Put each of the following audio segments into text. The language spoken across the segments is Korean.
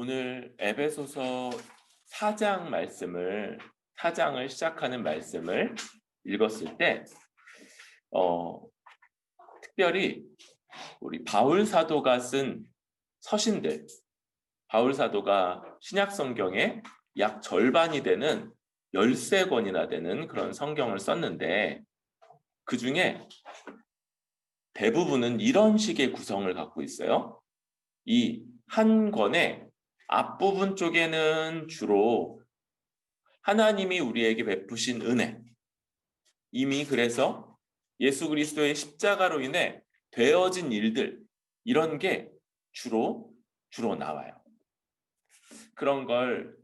오늘 에베소서 4장을 시작하는 말씀을 읽었을 때 특별히 우리 바울 사도가 쓴 서신들, 바울 사도가 신약 성경의 약 절반이 되는 13권이나 되는 그런 성경을 썼는데 그 중에 대부분은 이런 식의 구성을 갖고 있어요. 이 한 권의 앞부분 쪽에는 주로 하나님이 우리에게 베푸신 은혜, 이미 그래서 예수 그리스도의 십자가로 인해 되어진 일들, 이런 게 주로 나와요. 그런 걸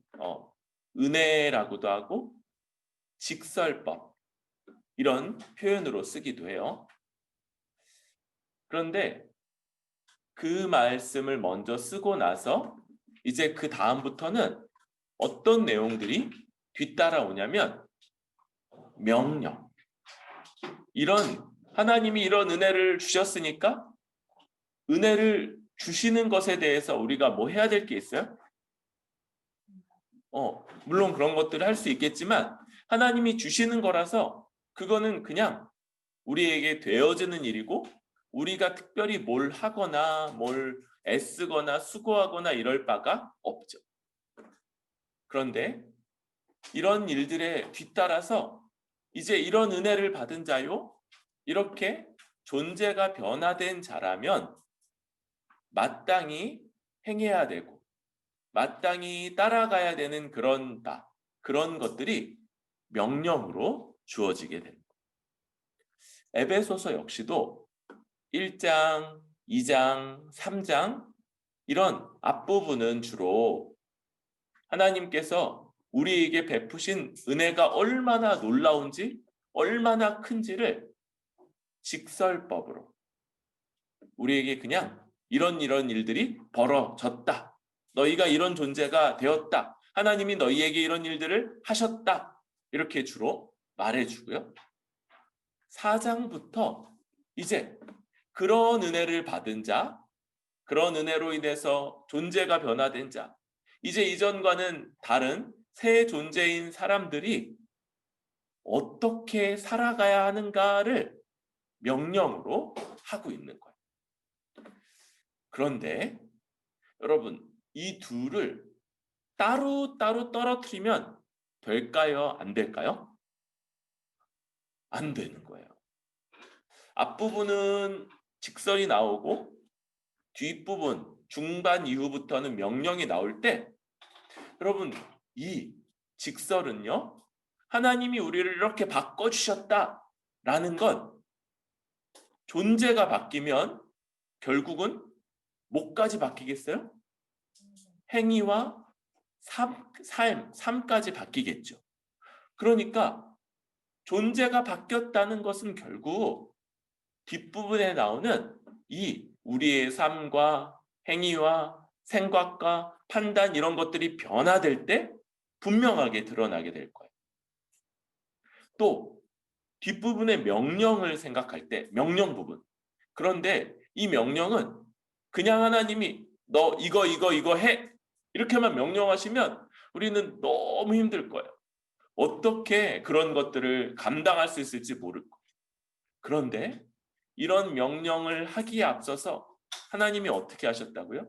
은혜라고도 하고 직설법, 이런 표현으로 쓰기도 해요. 그런데 그 말씀을 먼저 쓰고 나서 이제 그 다음부터는 어떤 내용들이 뒤따라오냐면 명령. 하나님이 이런 은혜를 주셨으니까 은혜를 주시는 것에 대해서 우리가 뭐 해야 될 게 있어요? 물론 그런 것들을 할 수 있겠지만 하나님이 주시는 거라서 그거는 그냥 우리에게 되어지는 일이고 우리가 특별히 뭘 하거나 뭘 애쓰거나 수고하거나 이럴 바가 없죠. 그런데 이런 일들에 뒤따라서 이제 이런 은혜를 받은 자요, 이렇게 존재가 변화된 자라면 마땅히 행해야 되고 마땅히 따라가야 되는 그런 것들이 명령으로 주어지게 됩니다. 에베소서 역시도 1장, 2장, 3장 이런 앞부분은 주로 하나님께서 우리에게 베푸신 은혜가 얼마나 놀라운지, 얼마나 큰지를 직설법으로 우리에게 그냥 이런 일들이 벌어졌다. 너희가 이런 존재가 되었다. 하나님이 너희에게 이런 일들을 하셨다. 이렇게 주로 말해주고요. 4장부터 이제 그런 은혜를 받은 자, 그런 은혜로 인해서 존재가 변화된 자, 이제 이전과는 다른 새 존재인 사람들이 어떻게 살아가야 하는가를 명령으로 하고 있는 거예요. 그런데 여러분, 이 둘을 따로 떨어뜨리면 될까요? 안 될까요? 안 되는 거예요. 앞부분은 직설이 나오고 뒷부분, 중반 이후부터는 명령이 나올 때 여러분, 이 직설은요, 하나님이 우리를 이렇게 바꿔주셨다라는 건 존재가 바뀌면 결국은 뭐까지 바뀌겠어요? 행위와 삶까지 바뀌겠죠. 그러니까 존재가 바뀌었다는 것은 결국 뒷부분에 나오는 이 우리의 삶과 행위와 생각과 판단 이런 것들이 변화될 때 분명하게 드러나게 될 거예요. 또 뒷부분의 명령을 생각할 때 명령 부분. 그런데 이 명령은 그냥 하나님이 너 이거 해 이렇게만 명령하시면 우리는 너무 힘들 거예요. 어떻게 그런 것들을 감당할 수 있을지 모를 거예요. 그런데 이런 명령을 하기에 앞서서 하나님이 어떻게 하셨다고요?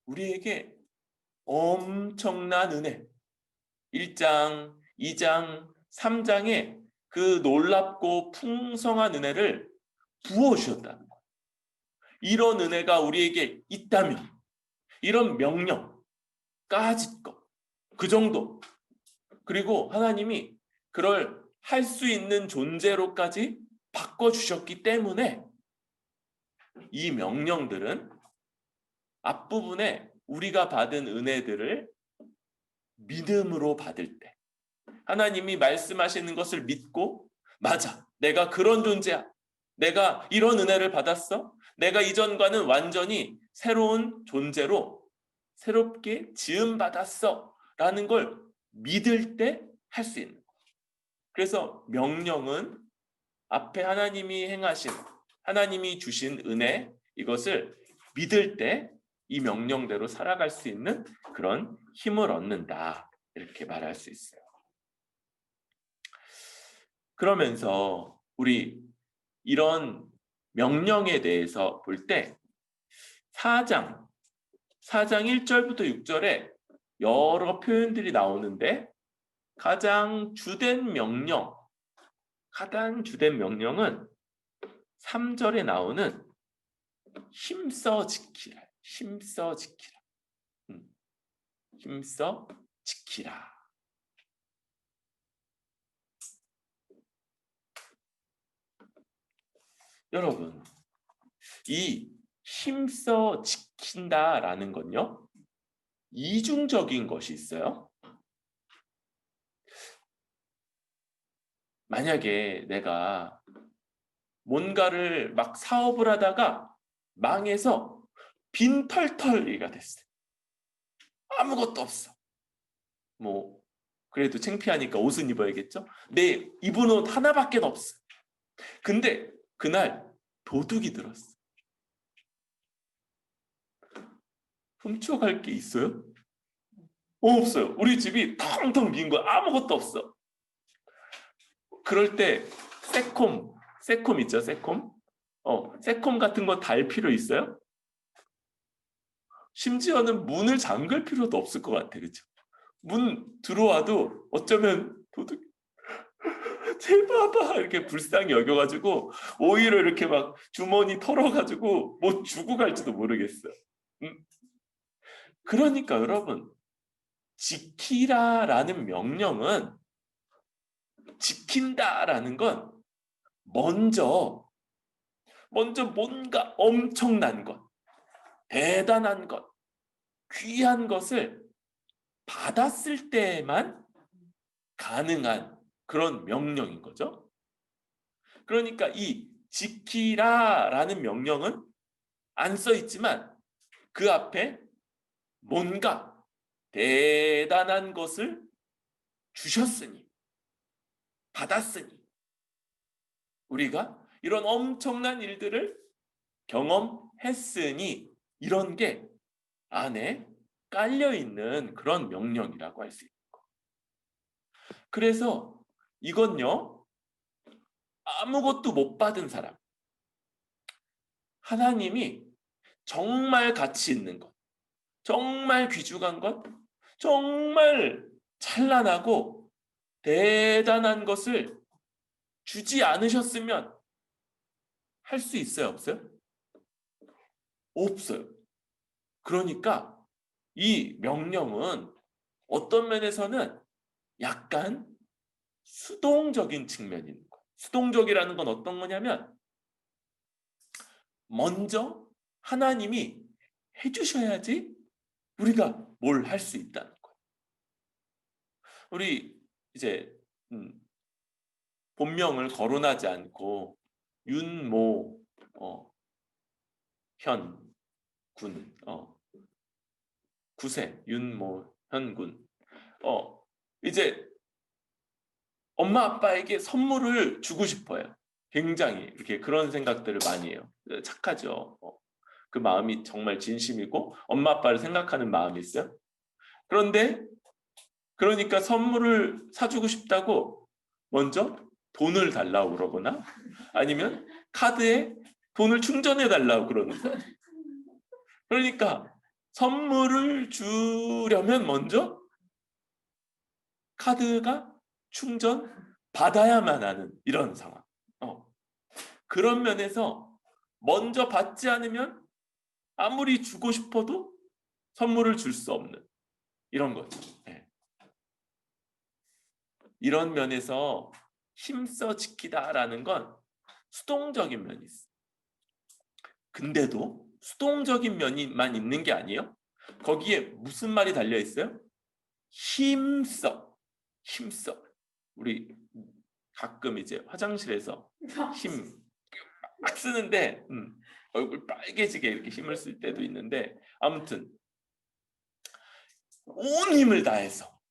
우리에게 엄청난 은혜, 1장, 2장, 3장에 그 놀랍고 풍성한 은혜를 부어주셨다는 거예요. 이런 은혜가 우리에게 있다면 이런 명령까짓 것, 그 정도. 그리고 하나님이 그걸 할 수 있는 존재로까지 바꿔주셨기 때문에 이 명령들은 앞부분에 우리가 받은 은혜들을 믿음으로 받을 때 하나님이 말씀하시는 것을 믿고 맞아, 내가 그런 존재야. 내가 이런 은혜를 받았어. 내가 이전과는 완전히 새로운 존재로 새롭게 지음받았어 라는 걸 믿을 때 할 수 있는 거예요. 그래서 명령은 앞에 하나님이 행하신, 하나님이 주신 은혜, 이것을 믿을 때 이 명령대로 살아갈 수 있는 그런 힘을 얻는다. 이렇게 말할 수 있어요. 그러면서 우리 이런 명령에 대해서 볼 때 4장 1절부터 6절에 여러 표현들이 나오는데 가장 주된 명령은 3절에 나오는 힘써 지키라. 힘써 지키라. 힘써 지키라. 여러분, 이 힘써 지킨다라는 건요, 이중적인 것이 있어요. 만약에 내가 뭔가를 막 사업을 하다가 망해서 빈털털이가 됐어요. 아무것도 없어. 뭐 그래도 창피하니까 옷은 입어야겠죠? 내 입은 옷 하나밖에 없어. 근데 그날 도둑이 들었어. 훔쳐갈 게 있어요? 없어요. 우리 집이 텅텅 빈 거야. 아무것도 없어. 그럴 때 새콤 있죠? 새콤 같은 거 달 필요 있어요? 심지어는 문을 잠글 필요도 없을 것 같아. 그렇죠? 문 들어와도 어쩌면 도둑 쟤 봐봐 이렇게 불쌍히 여겨가지고 오히려 이렇게 막 주머니 털어가지고 뭐 주고 갈지도 모르겠어. 그러니까 여러분, 지키라라는 명령은, 지킨다라는 건 먼저 뭔가 엄청난 것, 대단한 것, 귀한 것을 받았을 때만 가능한 그런 명령인 거죠. 그러니까 이 지키라라는 명령은 안 써 있지만 그 앞에 뭔가 대단한 것을 주셨으니, 받았으니, 우리가 이런 엄청난 일들을 경험했으니, 이런 게 안에 깔려있는 그런 명령이라고 할 수 있는 거. 그래서 이건요, 아무것도 못 받은 사람, 하나님이 정말 가치 있는 것, 정말 귀중한 것, 정말 찬란하고 대단한 것을 주지 않으셨으면 할 수 있어요? 없어요? 없어요. 그러니까 이 명령은 어떤 면에서는 약간 수동적인 측면이 있는 거예요. 수동적이라는 건 어떤 거냐면 먼저 하나님이 해주셔야지 우리가 뭘 할 수 있다는 거예요. 우리 이제 본명을 거론하지 않고 윤모 현군, 구세 윤모 현군, 이제 엄마 아빠에게 선물을 주고 싶어요. 굉장히 이렇게 그런 생각들을 많이 해요. 착하죠. 그 마음이 정말 진심이고 엄마 아빠를 생각하는 마음이 있어요. 그런데 그러니까 선물을 사주고 싶다고 먼저 돈을 달라고 그러거나 아니면 카드에 돈을 충전해 달라고 그러는 거예요. 그러니까 선물을 주려면 먼저 카드가 충전 받아야만 하는 이런 상황. 그런 면에서 먼저 받지 않으면 아무리 주고 싶어도 선물을 줄 수 없는 이런 거죠. 네. 이런 면에서 힘써 지키다라는 건 수동적인 면이 있어요. 근데도 수동적인 면이만 있는 게 아니에요. 거기에 무슨 말이 달려 있어요? 힘써. 우리 가끔 이제 화장실에서 힘 막 쓰는데 얼굴 빨개지게 이렇게 힘을 쓸 때도 있는데, 아무튼 온 힘을 다해서,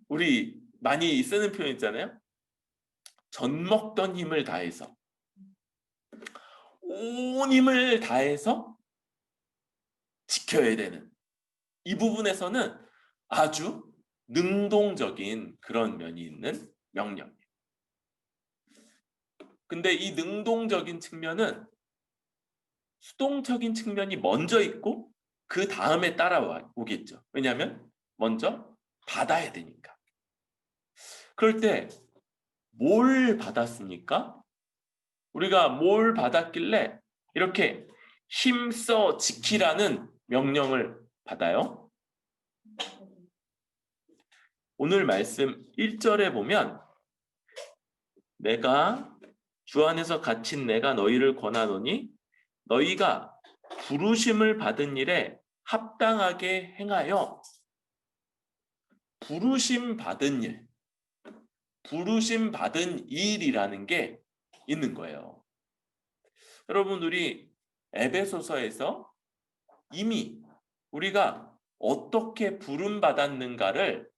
우리 많이 쓰는 표현 있잖아요. 젖 먹던 힘을 다해서, 온 힘을 다해서 지켜야 되는 이 부분에서는 아주 능동적인 그런 면이 있는 명령이에요. 근데 이 능동적인 측면은 수동적인 측면이 먼저 있고 그 다음에 따라오겠죠. 왜냐하면 먼저 받아야 되니까. 그럴 때 뭘 받았습니까? 우리가 뭘 받았길래 이렇게 힘써 지키라는 명령을 받아요? 오늘 말씀 1절에 보면 내가 주 안에서 갇힌 내가 너희를 권하노니 너희가 부르심을 받은 일에 합당하게 행하여 부르심 받은 일, 부르심 받은 일이라는 게 있는 거예요. 여러분 우리 에베소서에서 이미 우리가 어떻게 부름 받았는가를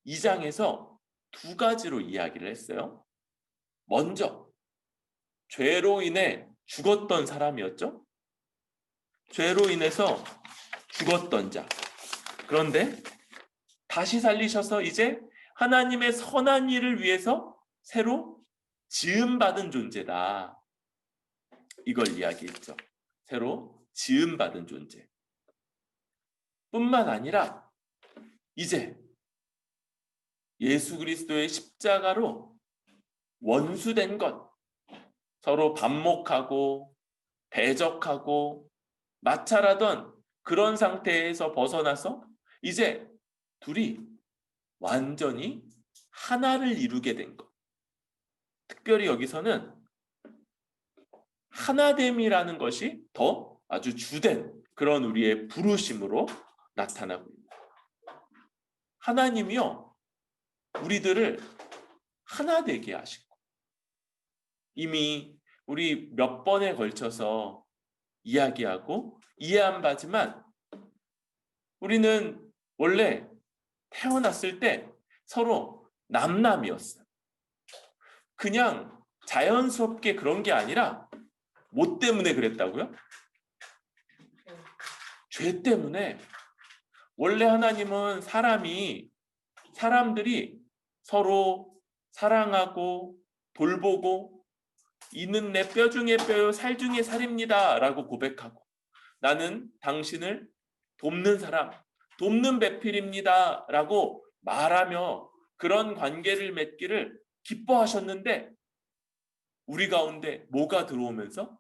2장에서 두 가지로 이야기를 했어요. 먼저 죄로 인해 죽었던 사람이었죠. 죄로 인해서 죽었던 자. 그런데 다시 살리셔서 이제 하나님의 선한 일을 위해서 새로 지음받은 존재다. 이걸 이야기했죠. 새로 지음받은 존재. 뿐만 아니라 이제 예수 그리스도의 십자가로 원수된 것, 서로 반목하고 배적하고 마찰하던 그런 상태에서 벗어나서 이제 둘이 완전히 하나를 이루게 된 것. 특별히 여기서는 하나됨이라는 것이 더 아주 주된 그런 우리의 부르심으로 나타나고 있습니다. 하나님이요, 우리들을 하나 되게 하시고 이미 우리 몇 번에 걸쳐서 이야기하고 이해한 바지만 우리는 원래 태어났을 때 서로 남남이었어요. 그냥 자연스럽게 그런 게 아니라 뭐 때문에 그랬다고요? 죄 때문에. 원래 하나님은 사람들이 서로 사랑하고 돌보고 이는 내 뼈 중에 뼈요 살 중에 살입니다 라고 고백하고 나는 당신을 돕는 사람, 돕는 배필입니다 라고 말하며 그런 관계를 맺기를 기뻐하셨는데 우리 가운데 뭐가 들어오면서?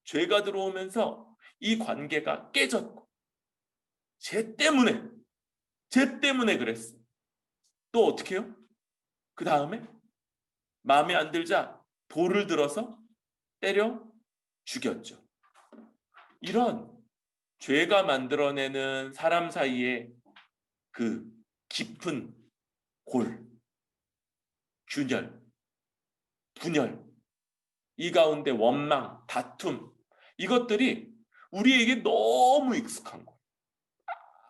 죄가 들어오면서 이 관계가 깨졌고 죄 때문에 그랬어. 또 어떻게 해요? 그 다음에 마음에 안 들자 돌을 들어서 때려 죽였죠. 이런 죄가 만들어내는 사람 사이에 그 깊은 골, 균열, 분열, 이 가운데 원망, 다툼, 이것들이 우리에게 너무 익숙한 거예요.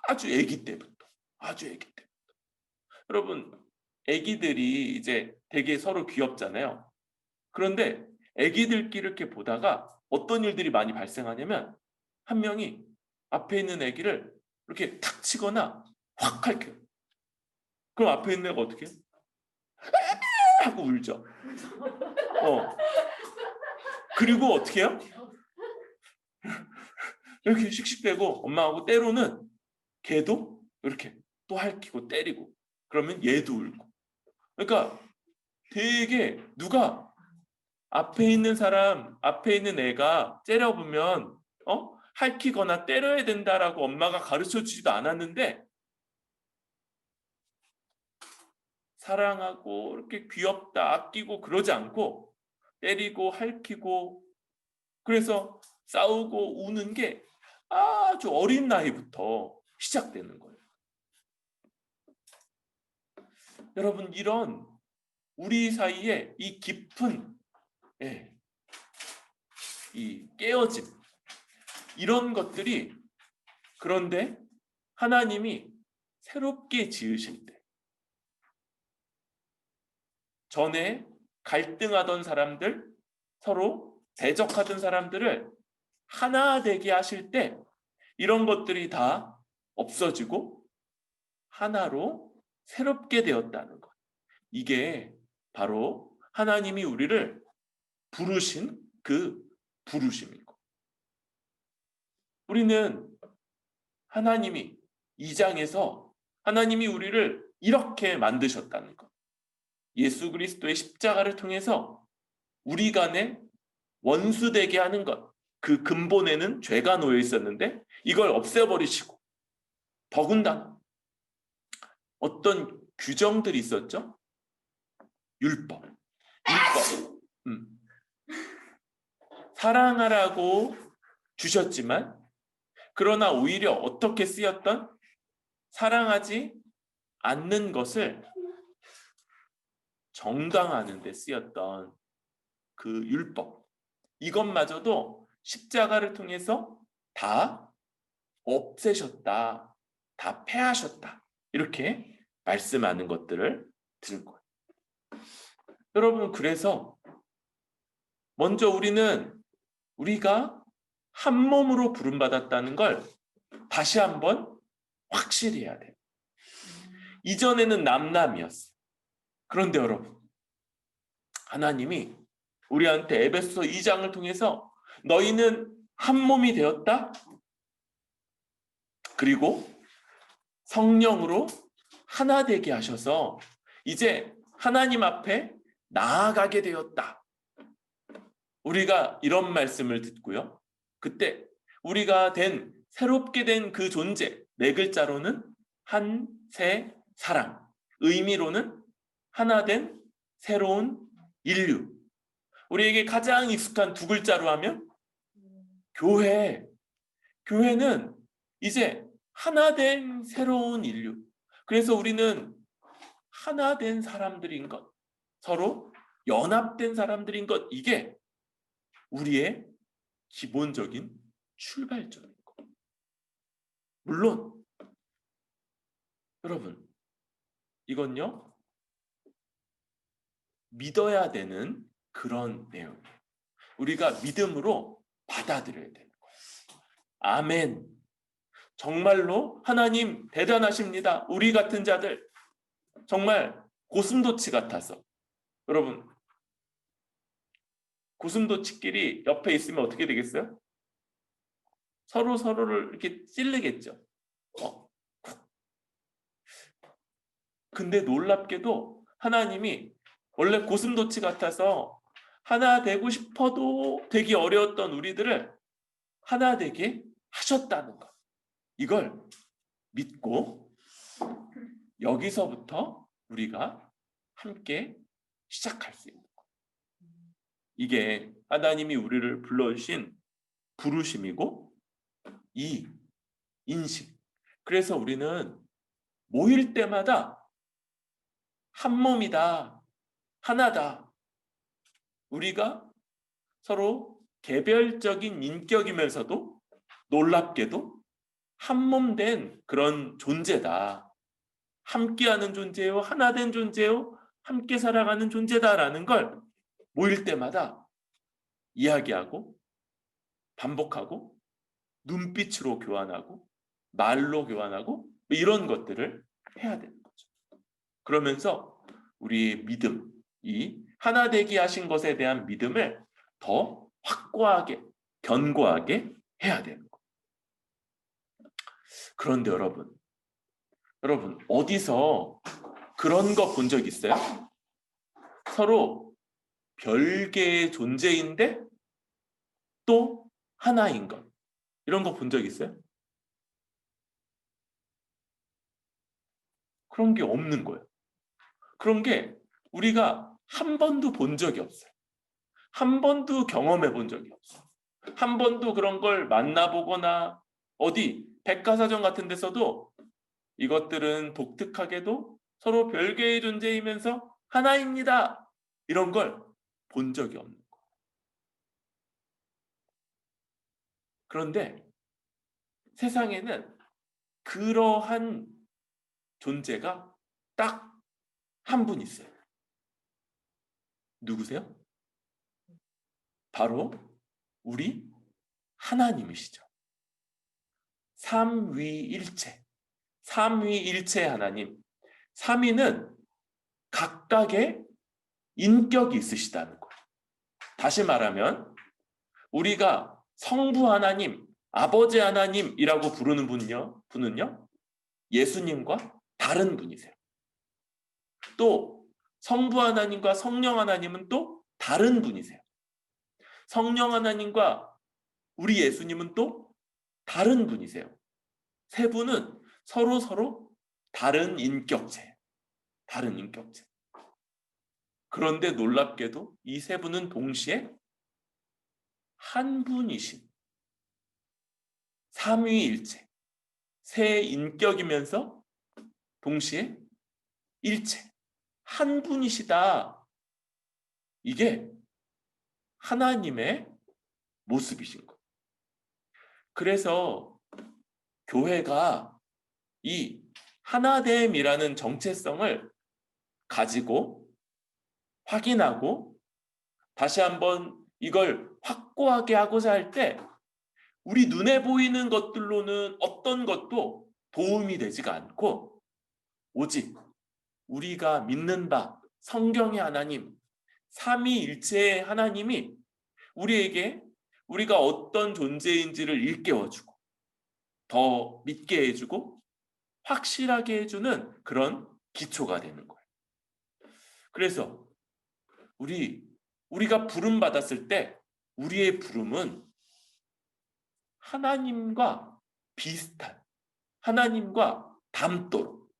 아주 아기 때부터. 여러분, 아기들이 이제 되게 서로 귀엽잖아요. 그런데 아기들끼리 이렇게 보다가 어떤 일들이 많이 발생하냐면 한 명이 앞에 있는 아기를 이렇게 탁 치거나 확 할게요. 그럼 앞에 있는 애가 어떻게 해요? 하고 울죠. 그리고 어떻게 해요? 이렇게 씩씩대고 엄마하고 때로는 걔도 이렇게 또 핥히고 때리고 그러면 얘도 울고. 그러니까 되게 누가 앞에 있는 애가 째려보면 핥히거나 때려야 된다라고 엄마가 가르쳐주지도 않았는데 사랑하고 이렇게 귀엽다 아끼고 그러지 않고 때리고 핥히고 그래서 싸우고 우는 게 아주 어린 나이부터 시작되는 거예요. 여러분 이런 우리 사이에 이 깊은 이 깨어짐 이런 것들이 그런데 하나님이 새롭게 지으실 때 전에 갈등하던 사람들 서로 대적하던 사람들을 하나 되게 하실 때 이런 것들이 다 없어지고 하나로 새롭게 되었다는 것. 이게 바로 하나님이 우리를 부르신 그 부르심이고, 우리는 하나님이 2장에서 하나님이 우리를 이렇게 만드셨다는 것. 예수 그리스도의 십자가를 통해서 우리 간에 원수되게 하는 것. 그 근본에는 죄가 놓여 있었는데 이걸 없애버리시고, 더군다나 어떤 규정들이 있었죠? 율법. 사랑하라고 주셨지만, 그러나 오히려 어떻게 쓰였던? 사랑하지 않는 것을 정당화하는 데 쓰였던 그 율법. 이것마저도 십자가를 통해서 다 없애셨다. 다 폐하셨다. 이렇게 말씀하는 것들을 들은 거예요. 여러분, 그래서 먼저 우리가 한 몸으로 부름받았다는 걸 다시 한번 확실히 해야 돼요. 이전에는 남남이었어요. 그런데 여러분, 하나님이 우리한테 에베소서 2장을 통해서 너희는 한 몸이 되었다. 그리고 성령으로 하나 되게 하셔서 이제 하나님 앞에 나아가게 되었다. 우리가 이런 말씀을 듣고요. 그때 우리가 새롭게 된 그 존재, 네 글자로는 한, 새, 사랑, 의미로는 하나 된 새로운 인류. 우리에게 가장 익숙한 두 글자로 하면 교회. 교회는 이제 하나 된 새로운 인류. 그래서 우리는 하나 된 사람들인 것, 서로 연합된 사람들인 것, 이게 우리의 기본적인 출발점인 것. 물론 여러분, 이건요 믿어야 되는 그런 내용이에요. 우리가 믿음으로 받아들여야 되는 거예요. 아멘. 정말로 하나님 대단하십니다. 우리 같은 자들 정말 고슴도치 같아서. 여러분, 고슴도치끼리 옆에 있으면 어떻게 되겠어요? 서로를 이렇게 찌르겠죠. 근데 놀랍게도 하나님이 원래 고슴도치 같아서 하나 되고 싶어도 되기 어려웠던 우리들을 하나 되게 하셨다는 것. 이걸 믿고 여기서부터 우리가 함께 시작할 수 있는 것. 이게 하나님이 우리를 불러주신 부르심이고 이 인식. 그래서 우리는 모일 때마다 한 몸이다, 하나다. 우리가 서로 개별적인 인격이면서도 놀랍게도 한 몸 된 그런 존재다. 함께하는 존재요, 하나 된 존재요, 함께 살아가는 존재다라는 걸 모일 때마다 이야기하고 반복하고 눈빛으로 교환하고 말로 교환하고 이런 것들을 해야 되는 거죠. 그러면서 우리의 믿음, 이 하나 되게 하신 것에 대한 믿음을 더 확고하게, 견고하게 해야 되는 거예요. 그런데 여러분 어디서 그런 거 본 적 있어요? 서로 별개의 존재인데 또 하나인 것. 이런 거 본 적 있어요? 그런 게 없는 거예요. 그런 게 우리가 한 번도 본 적이 없어요. 한 번도 경험해 본 적이 없어요. 한 번도 그런 걸 만나보거나 어디 백과사전 같은 데서도 이것들은 독특하게도 서로 별개의 존재이면서 하나입니다. 이런 걸 본 적이 없는 거예요. 그런데 세상에는 그러한 존재가 딱 한 분 있어요. 누구세요? 바로 우리 하나님이시죠. 삼위일체. 삼위일체 하나님. 삼위는 각각의 인격이 있으시다는 거예요. 다시 말하면 우리가 성부 하나님, 아버지 하나님이라고 부르는 분은요, 예수님과 다른 분이세요. 또 성부 하나님과 성령 하나님은 또 다른 분이세요. 성령 하나님과 우리 예수님은 또 다른 분이세요. 세 분은 서로 다른 인격체. 다른 인격체. 그런데 놀랍게도 이 세 분은 동시에 한 분이신 삼위일체. 세 인격이면서 동시에 일체. 한 분이시다. 이게 하나님의 모습이신 거예요. 그래서 교회가 이 하나됨이라는 정체성을 가지고 확인하고 다시 한번 이걸 확고하게 하고자 할 때 우리 눈에 보이는 것들로는 어떤 것도 도움이 되지가 않고 오직 우리가 믿는 바 성경의 하나님, 삼위일체의 하나님이 우리에게 우리가 어떤 존재인지를 일깨워주고 더 믿게 해주고 확실하게 해주는 그런 기초가 되는 거예요. 그래서 우리가 부름 받았을 때 우리의 부름은 하나님과 비슷한, 하나님과 닮도록,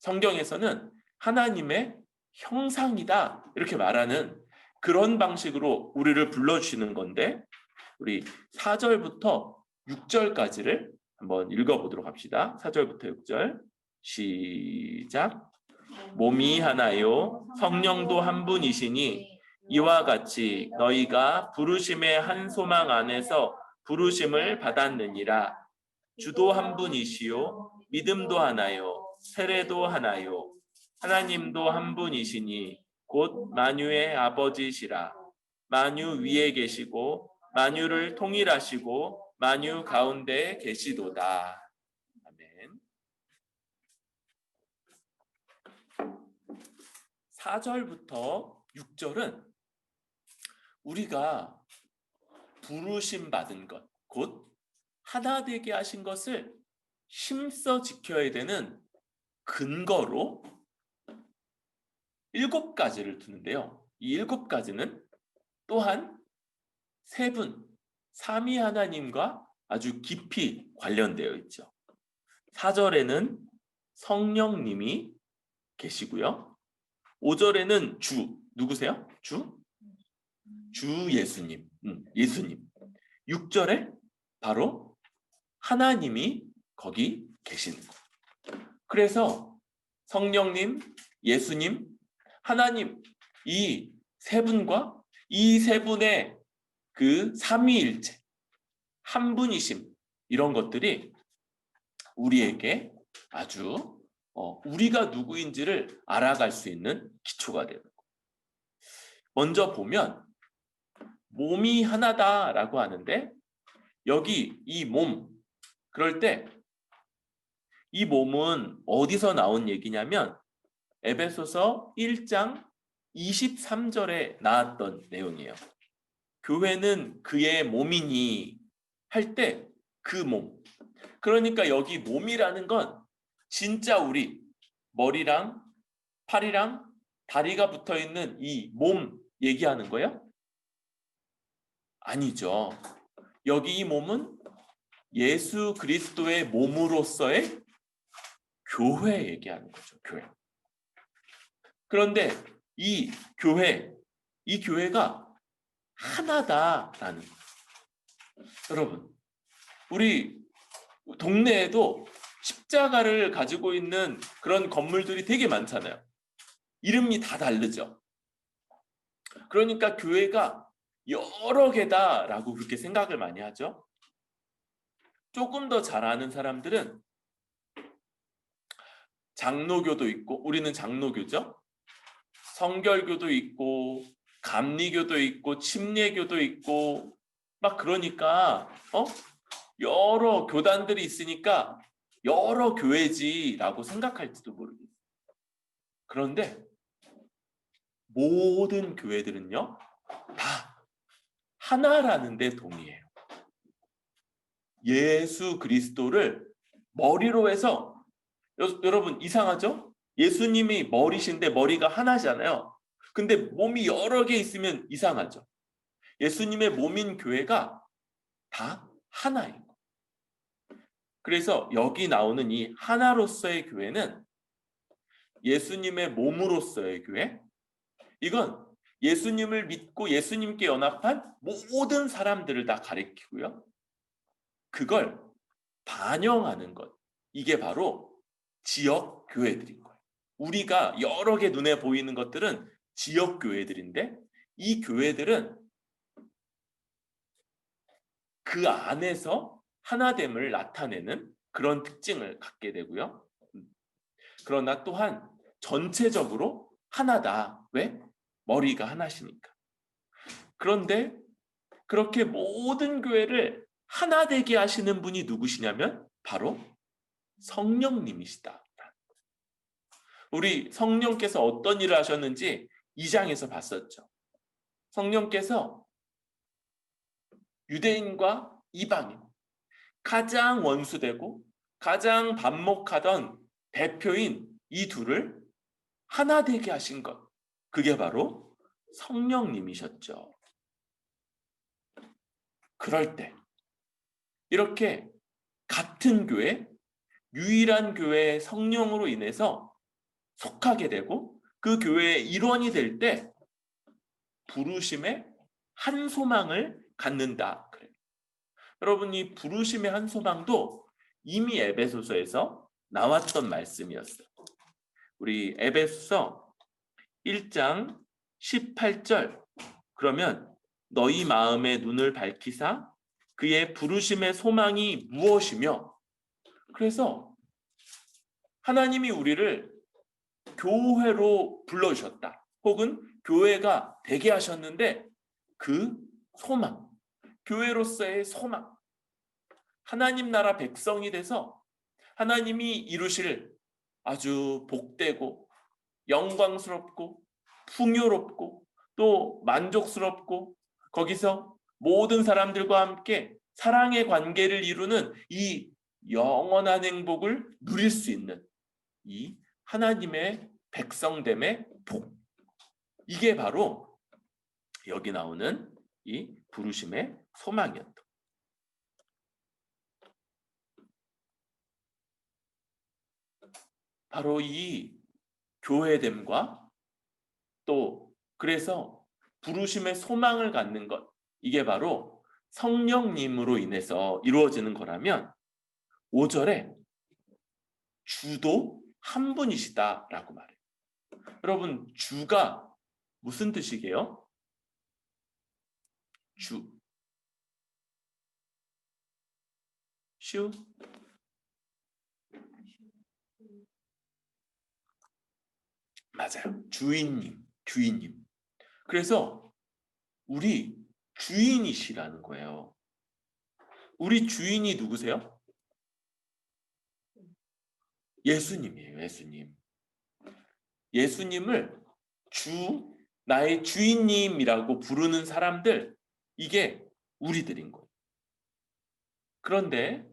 성경에서는 하나님의 형상이다 이렇게 말하는 그런 방식으로 우리를 불러주시는 건데, 우리 4절부터 6절까지를 한번 읽어보도록 합시다. 4절부터 6절 시작. 몸이 하나요 성령도 한 분이시니 이와 같이 너희가 부르심의 한 소망 안에서 부르심을 받았느니라. 주도 한 분이시요 믿음도 하나요 세례도 하나요 하나님도 한 분이시니 곧 만유의 아버지시라. 만유 위에 계시고 만유를 통일하시고 만유 가운데 계시도다. 아멘. 4절부터 6절은 우리가 부르심 받은 것, 곧 하나 되게 하신 것을 힘써 지켜야 되는 근거로 7가지를 두는데요. 이 7가지는 또한 세 분, 삼위 하나님과 아주 깊이 관련되어 있죠. 4절에는 성령님이 계시고요. 5절에는 주, 누구세요? 주 예수님, 예수님. 6절에 바로 하나님이 거기 계시는 거예요. 그래서 성령님, 예수님, 하나님, 이 세 분과 이 세 분의 그 삼위일체, 한 분이심, 이런 것들이 우리에게 아주 우리가 누구인지를 알아갈 수 있는 기초가 되는 거예요. 먼저 보면 몸이 하나다라고 하는데, 여기 이 몸, 그럴 때 이 몸은 어디서 나온 얘기냐면 에베소서 1장 23절에 나왔던 내용이에요. 교회는 그의 몸이니 할 때 그 몸. 그러니까 여기 몸이라는 건 진짜 우리 머리랑 팔이랑 다리가 붙어 있는 이 몸 얘기하는 거예요? 아니죠. 여기 이 몸은 예수 그리스도의 몸으로서의 교회 얘기하는 거죠. 교회. 그런데 이 교회가 하나다라는 거예요. 여러분, 우리 동네에도 십자가를 가지고 있는 그런 건물들이 되게 많잖아요. 이름이 다 다르죠. 그러니까 교회가 여러 개다라고 그렇게 생각을 많이 하죠. 조금 더 잘 아는 사람들은 장로교도 있고, 우리는 장로교죠. 성결교도 있고, 감리교도 있고, 침례교도 있고, 막 그러니까 여러 교단들이 있으니까 여러 교회지라고 생각할지도 모르겠어요. 그런데 모든 교회들은요 다 하나라는 데 동의해요. 예수 그리스도를 머리로 해서, 여러분 이상하죠? 예수님이 머리신데 머리가 하나잖아요. 근데 몸이 여러 개 있으면 이상하죠. 예수님의 몸인 교회가 다 하나예요. 그래서 여기 나오는 이 하나로서의 교회는 예수님의 몸으로서의 교회, 이건 예수님을 믿고 예수님께 연합한 모든 사람들을 다 가리키고요. 그걸 반영하는 것, 이게 바로 지역 교회들인 거예요. 우리가 여러 개 눈에 보이는 것들은 지역 교회들인데 이 교회들은 그 안에서 하나됨을 나타내는 그런 특징을 갖게 되고요. 그러나 또한 전체적으로 하나다. 왜? 머리가 하나시니까. 그런데 그렇게 모든 교회를 하나 되게 하시는 분이 누구시냐면 바로 성령님이시다. 우리 성령께서 어떤 일을 하셨는지 2장에서 봤었죠. 성령께서 유대인과 이방인, 가장 원수되고 가장 반목하던 대표인 이 둘을 하나 되게 하신 것, 그게 바로 성령님이셨죠. 그럴 때 이렇게 같은 교회, 유일한 교회의 성령으로 인해서 속하게 되고 그 교회의 일원이 될 때 부르심의 한 소망을 갖는다. 그래요. 여러분, 이 부르심의 한 소망도 이미 에베소서에서 나왔던 말씀이었어요. 우리 에베소서 1장 18절, 그러면 너희 마음의 눈을 밝히사 그의 부르심의 소망이 무엇이며, 그래서 하나님이 우리를 교회로 불러주셨다. 혹은 교회가 되게 하셨는데 그 소망, 교회로서의 소망, 하나님 나라 백성이 돼서 하나님이 이루실 아주 복되고 영광스럽고 풍요롭고 또 만족스럽고 거기서 모든 사람들과 함께 사랑의 관계를 이루는 이 영원한 행복을 누릴 수 있는 이 하나님의 백성됨의 복, 이게 바로 여기 나오는 이 부르심의 소망이었다. 바로 이 교회됨과 또 그래서 부르심의 소망을 갖는 것, 이게 바로 성령님으로 인해서 이루어지는 거라면 5절에 주도 한 분이시다라고 말해요. 여러분, 주가 무슨 뜻이게요? 주. 슈? 맞아요. 주인님, 주인님. 그래서 우리 주인이시라는 거예요. 우리 주인이 누구세요? 예수님이에요. 예수님. 예수님을 주, 나의 주인님이라고 부르는 사람들, 이게 우리들인 거예요. 그런데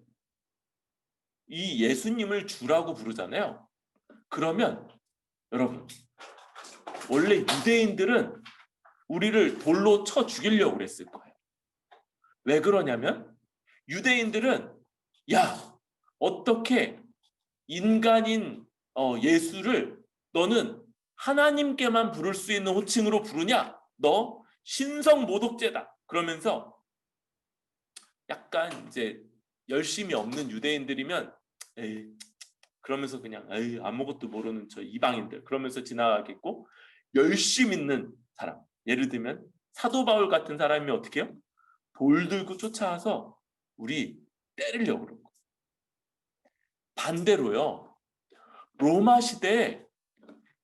이 예수님을 주라고 부르잖아요. 그러면 여러분, 원래 유대인들은 우리를 돌로 쳐 죽이려고 그랬을 거예요. 왜 그러냐면 유대인들은 야, 어떻게 인간인 예수를 너는 하나님께만 부를 수 있는 호칭으로 부르냐? 너 신성 모독죄다. 그러면서 약간 이제 열심히 없는 유대인들이면 에이, 그러면서 그냥 에이, 아무것도 모르는 저 이방인들 그러면서 지나가겠고, 열심히 있는 사람, 예를 들면 사도 바울 같은 사람이 어떻게 해요? 돌 들고 쫓아와서 우리 때리려고 그러고. 반대로요, 로마 시대에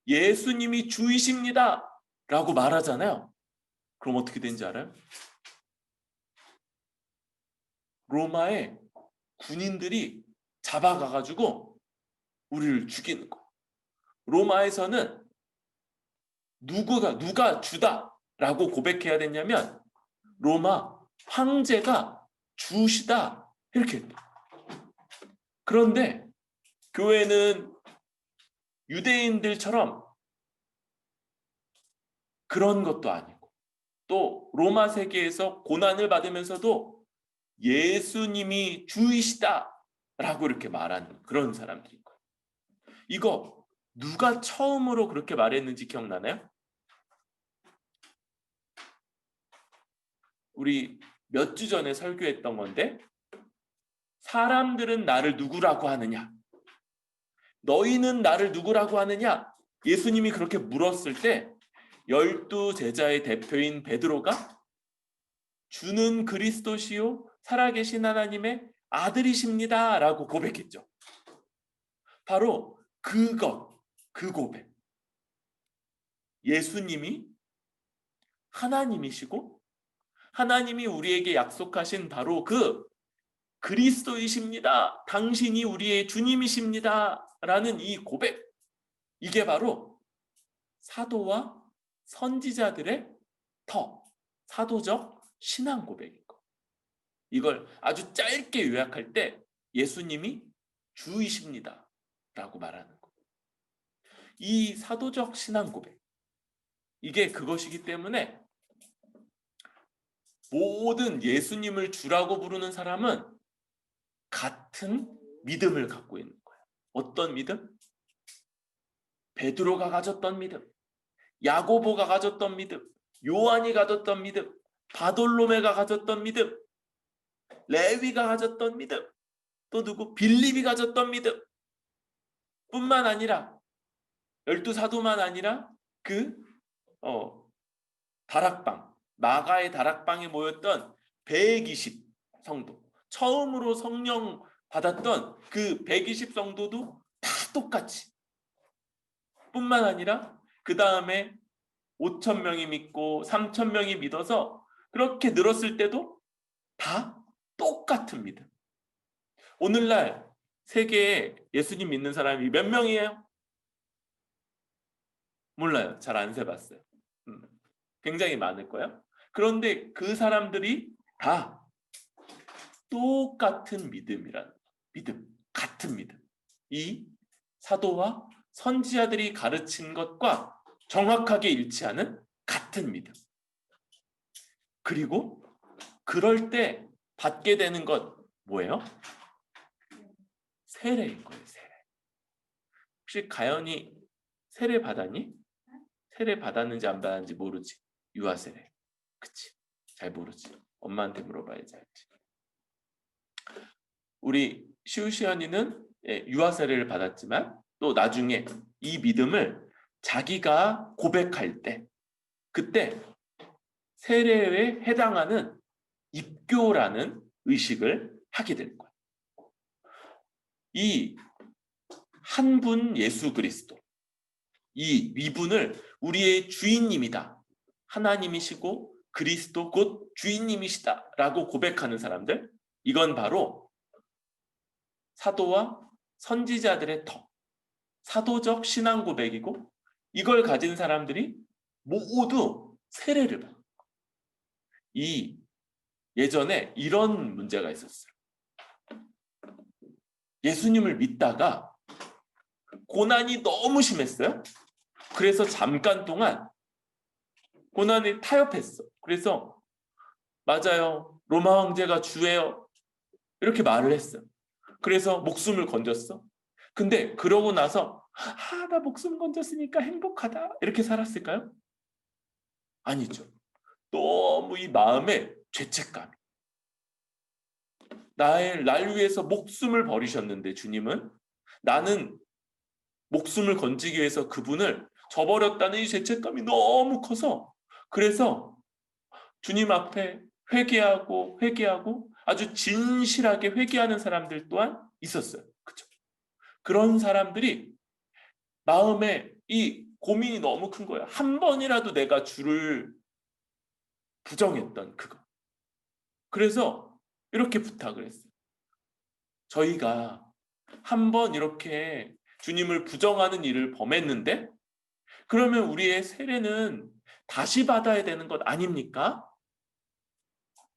예수님이 주이십니다 라고 말하잖아요. 그럼 어떻게 되는지 알아요? 로마의 군인들이 잡아가가지고 우리를 죽이는 거. 로마에서는 누가 주다라고 고백해야 됐냐면 로마 황제가 주시다 이렇게 했다. 그런데 교회는 유대인들처럼 그런 것도 아니고 또 로마 세계에서 고난을 받으면서도 예수님이 주이시다라고 이렇게 말하는 그런 사람들인 거예요. 이거 누가 처음으로 그렇게 말했는지 기억나나요? 우리 몇 주 전에 설교했던 건데 사람들은 나를 누구라고 하느냐? 너희는 나를 누구라고 하느냐? 예수님이 그렇게 물었을 때 12 제자의 대표인 베드로가 주는 그리스도시요 살아계신 하나님의 아들이십니다 라고 고백했죠. 바로 그 고백. 예수님이 하나님이시고 하나님이 우리에게 약속하신 바로 그 그리스도이십니다. 당신이 우리의 주님이십니다. 라는 이 고백. 이게 바로 사도와 선지자들의 사도적 신앙 고백인 거. 이걸 아주 짧게 요약할 때 예수님이 주이십니다. 라고 말하는 거. 이 사도적 신앙 고백. 이게 그것이기 때문에 모든 예수님을 주라고 부르는 사람은 같은 믿음을 갖고 있는 거예요. 어떤 믿음? 베드로가 가졌던 믿음, 야고보가 가졌던 믿음, 요한이 가졌던 믿음, 바돌로메가 가졌던 믿음, 레위가 가졌던 믿음, 또 누구? 빌립이 가졌던 믿음 뿐만 아니라 12사도만 아니라 그 다락방, 마가의 다락방에 모였던 120 성도, 처음으로 성령 받았던 그 120 성도도 다 똑같이 뿐만 아니라 그 다음에 5,000명이 믿고 3,000명이 믿어서 그렇게 늘었을 때도 다 똑같은 믿음. 오늘날 세계에 예수님 믿는 사람이 몇 명이에요? 몰라요. 잘 안 세봤어요. 굉장히 많을 거예요. 그런데 그 사람들이 다 똑같은 믿음이라는 믿음, 같은 믿음. 이 사도와 선지자들이 가르친 것과 정확하게 일치하는 같은 믿음. 그리고 그럴 때 받게 되는 것 뭐예요? 세례인 거예요. 세례. 혹시 가연이 세례 받았니? 세례 받았는지 안 받았는지 모르지. 유아 세례. 그치? 잘 모르지. 엄마한테 물어봐야지 알지. 우리 시우시언니는 유아 세례를 받았지만 또 나중에 이 믿음을 자기가 고백할 때 그때 세례에 해당하는 입교라는 의식을 하게 되는 거예요. 이 한 분 예수 그리스도, 이 위분을 우리의 주인님이다. 하나님이시고 그리스도 곧 주인님이시다 라고 고백하는 사람들, 이건 바로 사도와 선지자들의 사도적 신앙 고백이고 이걸 가진 사람들이 모두 세례를 받아요. 예전에 이런 문제가 있었어요. 예수님을 믿다가 고난이 너무 심했어요. 그래서 잠깐 동안 고난이 타협했어. 그래서 맞아요. 로마 황제가 주예요. 이렇게 말을 했어요. 그래서 목숨을 건졌어. 근데 그러고 나서 나 목숨 건졌으니까 행복하다. 이렇게 살았을까요? 아니죠. 너무 이 마음에 죄책감. 날 위해서 목숨을 버리셨는데 주님은 나는 목숨을 건지기 위해서 그분을 저버렸다는 이 죄책감이 너무 커서 그래서 주님 앞에 회개하고 아주 진실하게 회개하는 사람들 또한 있었어요. 그렇죠? 그런 사람들이 마음에 이 고민이 너무 큰 거예요. 한 번이라도 내가 주를 부정했던 그거. 그래서 이렇게 부탁을 했어요. 저희가 한번 이렇게 주님을 부정하는 일을 범했는데 그러면 우리의 세례는 다시 받아야 되는 것 아닙니까?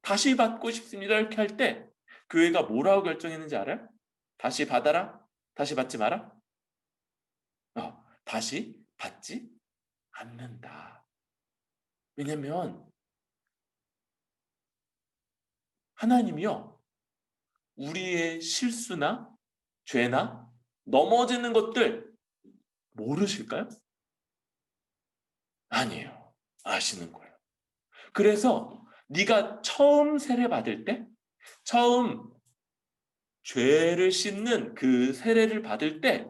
다시 받고 싶습니다. 이렇게 할 때 교회가 뭐라고 결정했는지 알아요? 다시 받아라? 다시 받지 마라? 다시 받지 않는다. 왜냐면 하나님이요, 우리의 실수나 죄나 넘어지는 것들 모르실까요? 아니에요. 아시는 거예요. 그래서 네가 처음 세례 받을 때, 처음 죄를 씻는 그 세례를 받을 때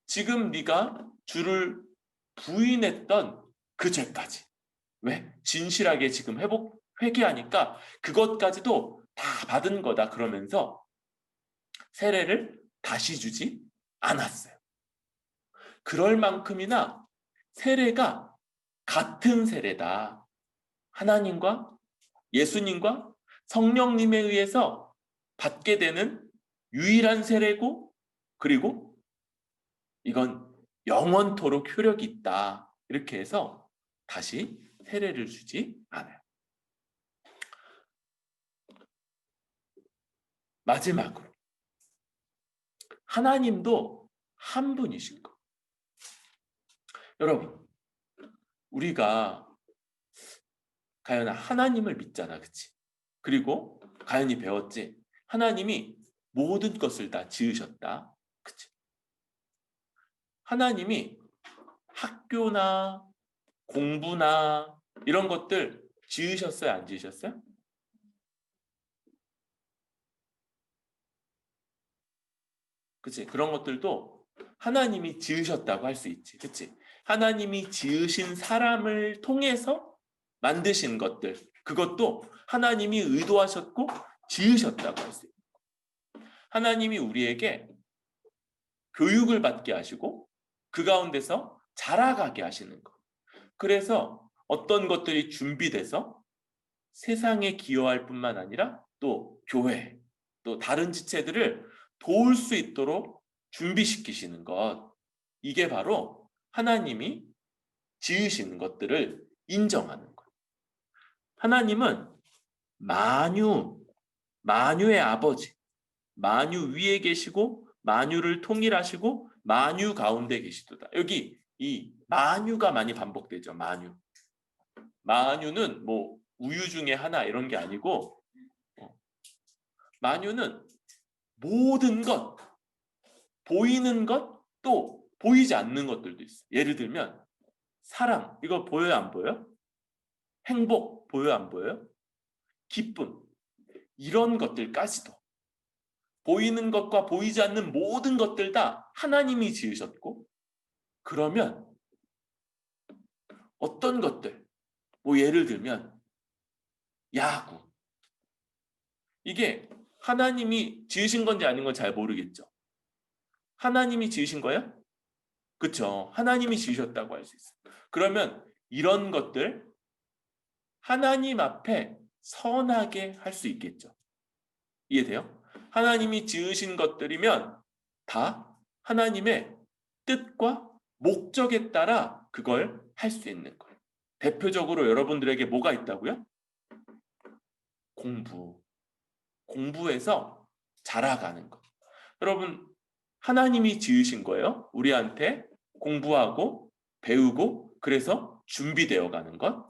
지금 네가 주를 부인했던 그 죄까지, 왜? 진실하게 지금 회개하니까 그것까지도 다 받은 거다 그러면서 세례를 다시 주지 않았어요. 그럴 만큼이나 세례가 같은 세례다. 하나님과 예수님과 성령님에 의해서 받게 되는 유일한 세례고, 그리고 이건 영원토록 효력이 있다. 이렇게 해서 다시 세례를 주지 않아요. 마지막으로 하나님도 한 분이신 거. 여러분, 우리가 가연아 하나님을 믿잖아, 그치? 그리고 가연이 배웠지? 하나님이 모든 것을 다 지으셨다, 그치? 하나님이 학교나 공부나 이런 것들 지으셨어요, 안 지으셨어요? 그치? 그런 것들도 하나님이 지으셨다고 할 수 있지, 그치? 하나님이 지으신 사람을 통해서 만드신 것들, 그것도 하나님이 의도하셨고 지으셨다고 할 수 있어요. 하나님이 우리에게 교육을 받게 하시고 그 가운데서 자라가게 하시는 것. 그래서 어떤 것들이 준비돼서 세상에 기여할 뿐만 아니라 또 교회, 또 다른 지체들을 도울 수 있도록 준비시키시는 것. 이게 바로 하나님이 지으시는 것들을 인정하는 것. 하나님은 만유의 아버지, 만유 위에 계시고 만유를 통일하시고 만유 가운데 계시도다. 여기 이 만유가 많이 반복되죠. 만유는 뭐 우유 중에 하나 이런 게 아니고, 만유는 모든 것, 보이는 것, 또 보이지 않는 것들도 있어요. 예를 들면 사랑, 이거 보여요, 안 보여요? 행복, 보여요, 안 보여요? 기쁨, 이런 것들까지도, 보이는 것과 보이지 않는 모든 것들 다 하나님이 지으셨고, 그러면 어떤 것들, 뭐 예를 들면 야구, 이게 하나님이 지으신 건지 아닌 건 잘 모르겠죠. 하나님이 지으신 거예요? 그렇죠. 하나님이 지으셨다고 할 수 있어요. 그러면 이런 것들 하나님 앞에 선하게 할 수 있겠죠. 이해돼요? 하나님이 지으신 것들이면 다 하나님의 뜻과 목적에 따라 그걸 할 수 있는 거예요. 대표적으로 여러분들에게 뭐가 있다고요? 공부해서 자라가는 것. 여러분, 하나님이 지으신 거예요. 우리한테 공부하고 배우고 그래서 준비되어 가는 것.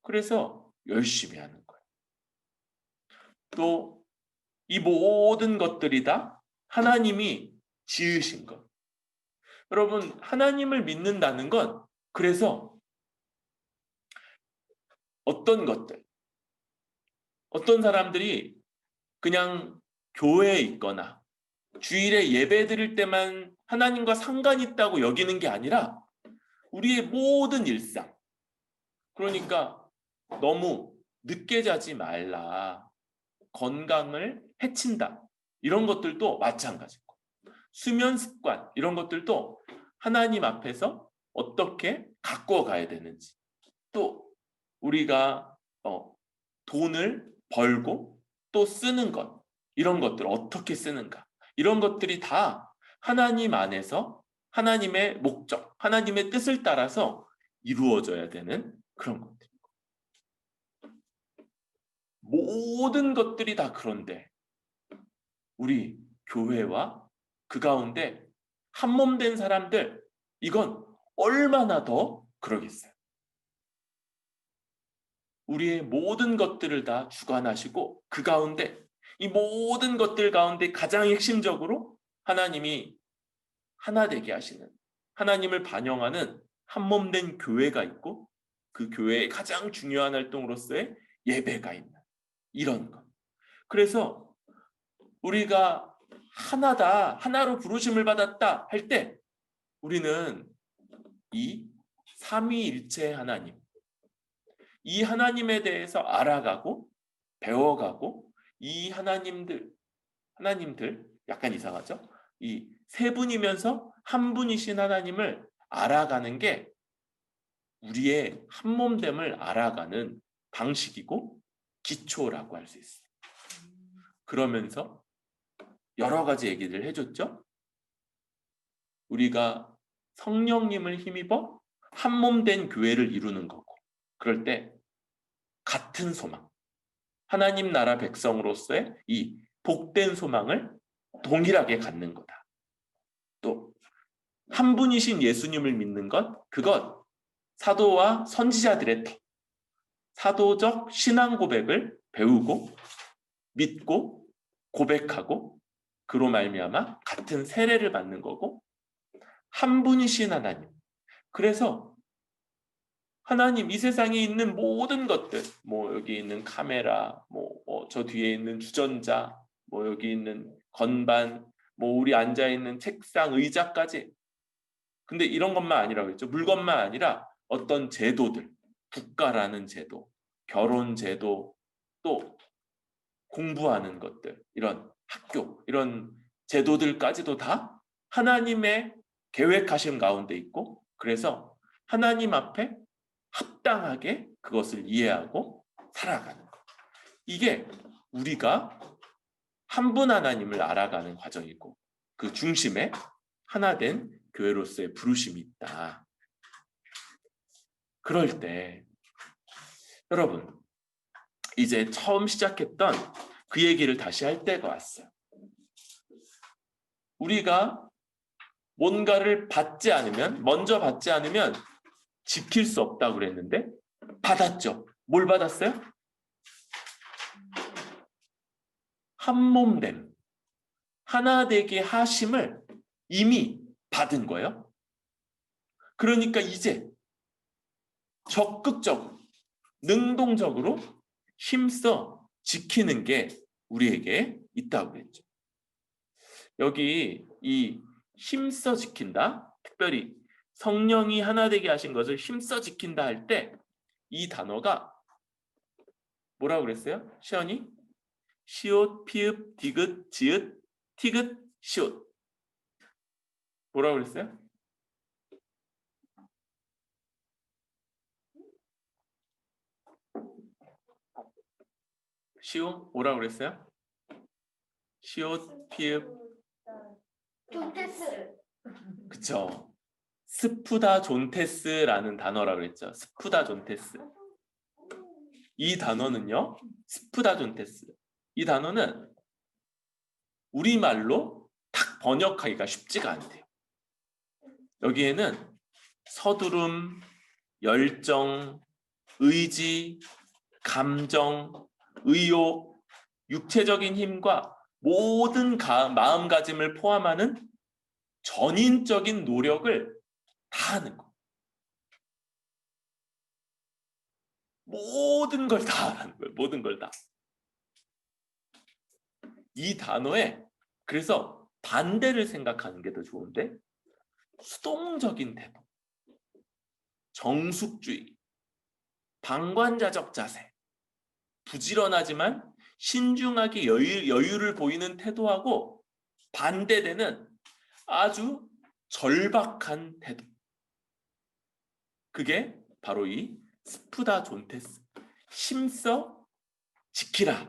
그래서 열심히 하는 거예요. 또 이 모든 것들이 다 하나님이 지으신 것. 여러분, 하나님을 믿는다는 건 그래서 어떤 사람들이 그냥 교회에 있거나 주일에 예배 드릴 때만 하나님과 상관이 있다고 여기는 게 아니라 우리의 모든 일상, 그러니까 너무 늦게 자지 말라, 건강을 해친다, 이런 것들도 마찬가지고, 수면 습관 이런 것들도 하나님 앞에서 어떻게 가꾸어 가야 되는지, 또 우리가 돈을 벌고 또 쓰는 것, 이런 것들 어떻게 쓰는가, 이런 것들이 다 하나님 안에서 하나님의 목적, 하나님의 뜻을 따라서 이루어져야 되는 그런 것들. 모든 것들이 다 그런데 우리 교회와 그 가운데 한 몸 된 사람들, 이건 얼마나 더 그러겠어요. 우리의 모든 것들을 다 주관하시고 그 가운데 이 모든 것들 가운데 가장 핵심적으로 하나님이 하나 되게 하시는, 하나님을 반영하는 한 몸 된 교회가 있고 그 교회의 가장 중요한 활동으로서의 예배가 있는 이런 것. 그래서 우리가 하나다, 하나로 부르심을 받았다 할 때 우리는 이 삼위일체 하나님, 이 하나님에 대해서 알아가고 배워가고, 이 하나님들 약간 이상하죠? 이 세 분이면서 한 분이신 하나님을 알아가는 게 우리의 한 몸됨을 알아가는 방식이고 기초라고 할 수 있어요. 그러면서 여러 가지 얘기를 해줬죠. 우리가 성령님을 힘입어 한 몸 된 교회를 이루는 거고, 그럴 때 같은 소망, 하나님 나라 백성으로서의 이 복된 소망을 동일하게 갖는 거다. 또 한 분이신 예수님을 믿는 것, 그것 사도와 선지자들의 터, 사도적 신앙 고백을 배우고 믿고 고백하고 그로 말미암아 같은 세례를 받는 거고, 한 분이신 하나님, 그래서 하나님, 이 세상에 있는 모든 것들, 뭐 여기 있는 카메라, 뭐 저 뒤에 있는 주전자, 뭐 여기 있는 건반, 뭐 우리 앉아 있는 책상, 의자까지. 근데 이런 것만 아니라고 했죠. 물건만 아니라 어떤 제도들, 국가라는 제도, 결혼 제도, 또 공부하는 것들, 이런 학교, 이런 제도들까지도 다 하나님의 계획하심 가운데 있고, 그래서 하나님 앞에 합당하게 그것을 이해하고 살아가는 것. 이게 우리가 한 분 하나님을 알아가는 과정이고 그 중심에 하나 된 교회로서의 부르심이 있다. 그럴 때 여러분, 이제 처음 시작했던 그 얘기를 다시 할 때가 왔어요. 우리가 뭔가를 먼저 받지 않으면 지킬 수 없다고 그랬는데 받았죠. 뭘 받았어요? 한 몸됨, 하나 되게 하심을 이미 받은 거예요. 그러니까 이제 적극적으로, 능동적으로 힘써 지키는 게 우리에게 있다고 그랬죠. 여기 이 힘써 지킨다, 특별히 성령이 하나 되게 하신 것을 힘써 지킨다 할 때 이 단어가 뭐라고 그랬어요? 시연이? 시옷, 피읍, 디귿, 지읒, 티귿, 시옷. 뭐라고 그랬어요? 시오? 뭐라고 그랬어요? 시옷, 피읍. 존테스. 그쵸. 스푸다 존테스라는 단어라고 그랬죠. 스푸다 존테스. 이 단어는요, 스푸다 존테스. 이 단어는 우리말로 딱 번역하기가 쉽지가 않대요. 여기에는 서두름, 열정, 의지, 감정, 의욕, 육체적인 힘과 모든 마음가짐을 포함하는 전인적인 노력을 다 하는 거. 모든 걸 다 하는 거예요. 모든 걸 다. 이 단어에 그래서 반대를 생각하는 게 더 좋은데, 수동적인 태도, 정숙주의, 방관자적 자세, 부지런하지만 신중하게 여유를 보이는 태도하고 반대되는 아주 절박한 태도. 그게 바로 이 스푸다 존테스, 힘써 지키라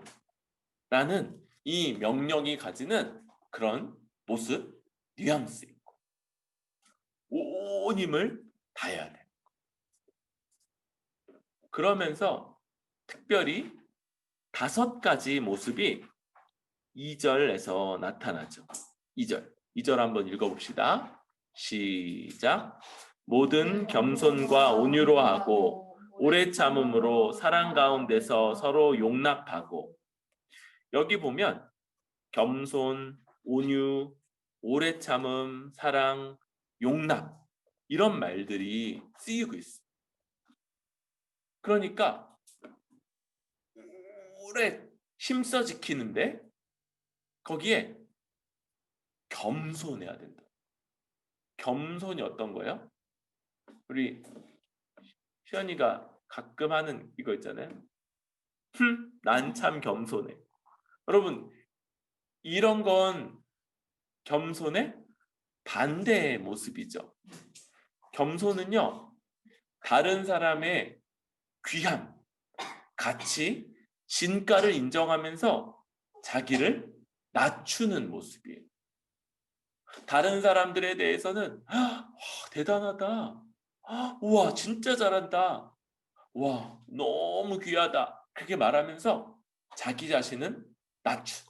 라는 이 명령이 가지는 그런 모습, 뉘앙스 있고 온 힘을 다해야 돼. 그러면서 특별히 5가지 모습이 2절에서 나타나죠. 2절 한번 읽어봅시다. 시작. 모든 겸손과 온유로 하고 오래 참음으로 사랑 가운데서 서로 용납하고. 여기 보면 겸손, 온유, 오래 참음, 사랑, 용납 이런 말들이 쓰이고 있어요. 그러니까 오래 힘써 지키는데 거기에 겸손해야 된다. 겸손이 어떤 거예요? 우리 시연이가 가끔 하는 이거 있잖아요. 난 참 겸손해. 여러분, 이런 건 겸손의 반대의 모습이죠. 겸손은요, 다른 사람의 귀함, 가치, 진가를 인정하면서 자기를 낮추는 모습이에요. 다른 사람들에 대해서는 대단하다. 우와, 진짜 잘한다. 와, 너무 귀하다. 그렇게 말하면서 자기 자신은 낮추.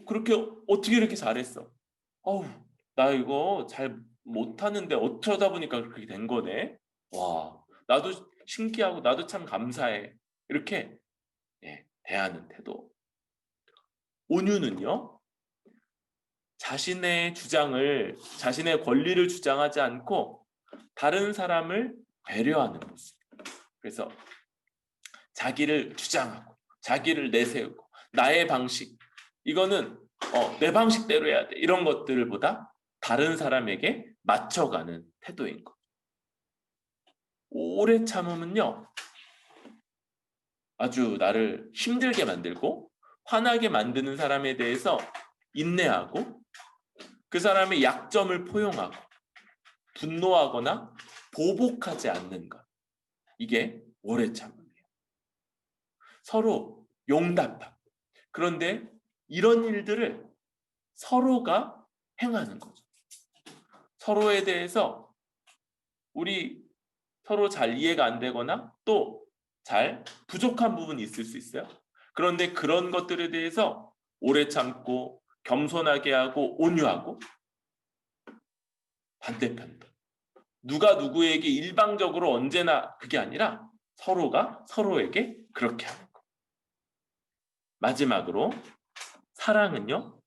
그렇게 어떻게 이렇게 잘했어? 나 이거 잘 못하는데 어쩌다 보니까 그렇게 된 거네. 와, 나도 신기하고 나도 참 감사해. 이렇게 대하는 태도. 온유는요, 자신의 주장을, 자신의 권리를 주장하지 않고 다른 사람을 배려하는 모습. 그래서 자기를 주장하고 자기를 내세우고 나의 방식, 이거는 내 방식대로 해야 돼. 이런 것들보다 다른 사람에게 맞춰가는 태도인 것. 오래 참음은요, 아주 나를 힘들게 만들고 화나게 만드는 사람에 대해서 인내하고 그 사람의 약점을 포용하고 분노하거나 보복하지 않는 것. 이게 오래 참음이에요. 서로 용납하고. 그런데 이런 일들을 서로가 행하는 거죠. 서로에 대해서 우리 서로 잘 이해가 안 되거나 또 잘 부족한 부분이 있을 수 있어요. 그런데 그런 것들에 대해서 오래 참고 겸손하게 하고 온유하고, 반대편도 누가 누구에게 일방적으로 언제나 그게 아니라 서로가 서로에게 그렇게 하는 거. 마지막으로 사랑은요,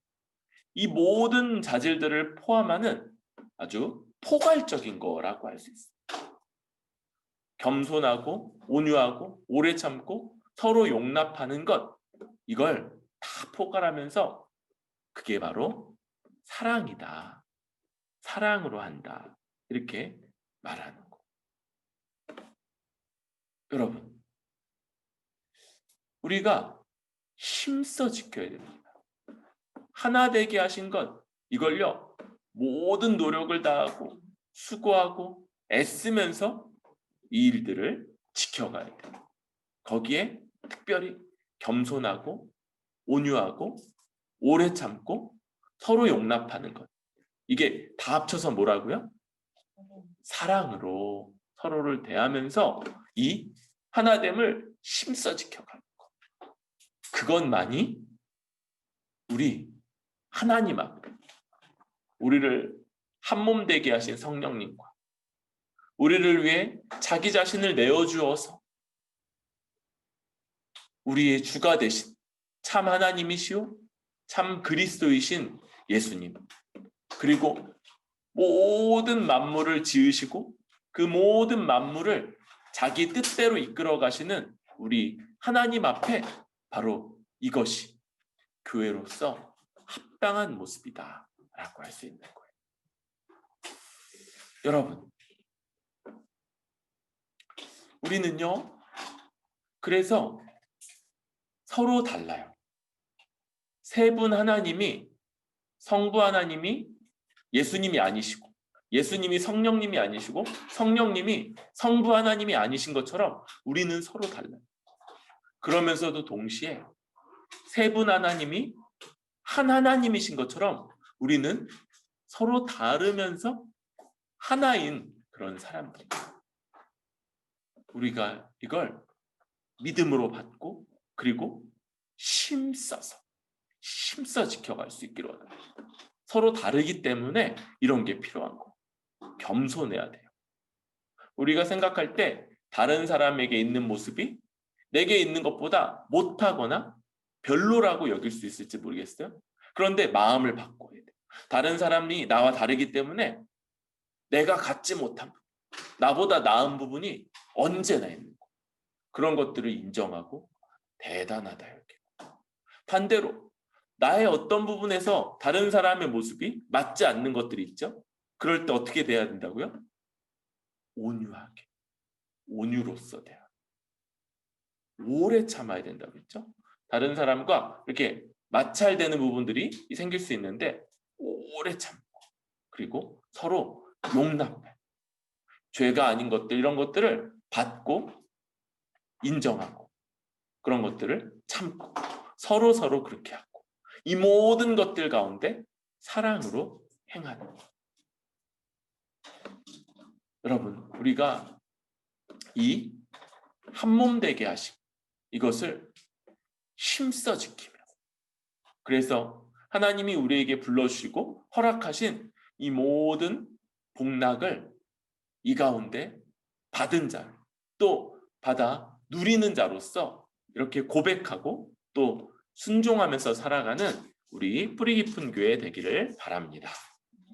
이 모든 자질들을 포함하는 아주 포괄적인 거라고 할 수 있어요. 겸손하고 온유하고 오래 참고 서로 용납하는 것, 이걸 다 포괄하면서 그게 바로 사랑이다. 사랑으로 한다. 이렇게 말하는 거. 여러분, 우리가 힘써 지켜야 됩니다. 하나 되게 하신 것, 이걸요, 모든 노력을 다하고 수고하고 애쓰면서 이 일들을 지켜가야 돼요. 거기에 특별히 겸손하고 온유하고 오래 참고 서로 용납하는 것, 이게 다 합쳐서 뭐라고요? 사랑으로 서로를 대하면서 이 하나됨을 힘써 지켜가는 것. 그것만이 우리 하나님 앞에 우리를 한 몸 되게 하신 성령님과 우리를 위해 자기 자신을 내어주어서 우리의 주가 되신 참 하나님이시오 참 그리스도이신 예수님, 그리고 모든 만물을 지으시고 그 모든 만물을 자기 뜻대로 이끌어 가시는 우리 하나님 앞에 바로 이것이 교회로서 합당한 모습이다 라고 할 수 있는 거예요. 여러분, 우리는요, 그래서 서로 달라요. 세 분 하나님이, 성부 하나님이 예수님이 아니시고 예수님이 성령님이 아니시고 성령님이 성부 하나님이 아니신 것처럼 우리는 서로 달라요. 그러면서도 동시에 세 분 하나님이 한 하나님이신 것처럼 우리는 서로 다르면서 하나인 그런 사람들입니다. 우리가 이걸 믿음으로 받고 그리고 힘써 지켜갈 수 있기로 합니다. 서로 다르기 때문에 이런 게 필요한 거. 겸손해야 돼요. 우리가 생각할 때 다른 사람에게 있는 모습이 내게 있는 것보다 못하거나 별로라고 여길 수 있을지 모르겠어요. 그런데 마음을 바꿔야 돼요. 다른 사람이 나와 다르기 때문에 내가 갖지 못한 부분, 나보다 나은 부분이 언제나 있는 거. 그런 것들을 인정하고 대단하다 이렇게. 반대로 나의 어떤 부분에서 다른 사람의 모습이 맞지 않는 것들이 있죠. 그럴 때 어떻게 돼야 된다고요? 온유하게, 온유로서 돼야 돼요. 오래 참아야 된다고 했죠. 다른 사람과 이렇게 마찰되는 부분들이 생길 수 있는데 오래 참고 그리고 서로 용납해. 죄가 아닌 것들 이런 것들을 받고 인정하고 그런 것들을 참고 서로 그렇게 하고 이 모든 것들 가운데 사랑으로 행하는 것. 여러분 우리가 이 한 몸 되게 하신 이것을 힘써 지키며 그래서 하나님이 우리에게 불러주시고 허락하신 이 모든 복락을 이 가운데 받은 자, 또 받아 누리는 자로서 이렇게 고백하고 또 순종하면서 살아가는 우리 뿌리 깊은 교회 되기를 바랍니다.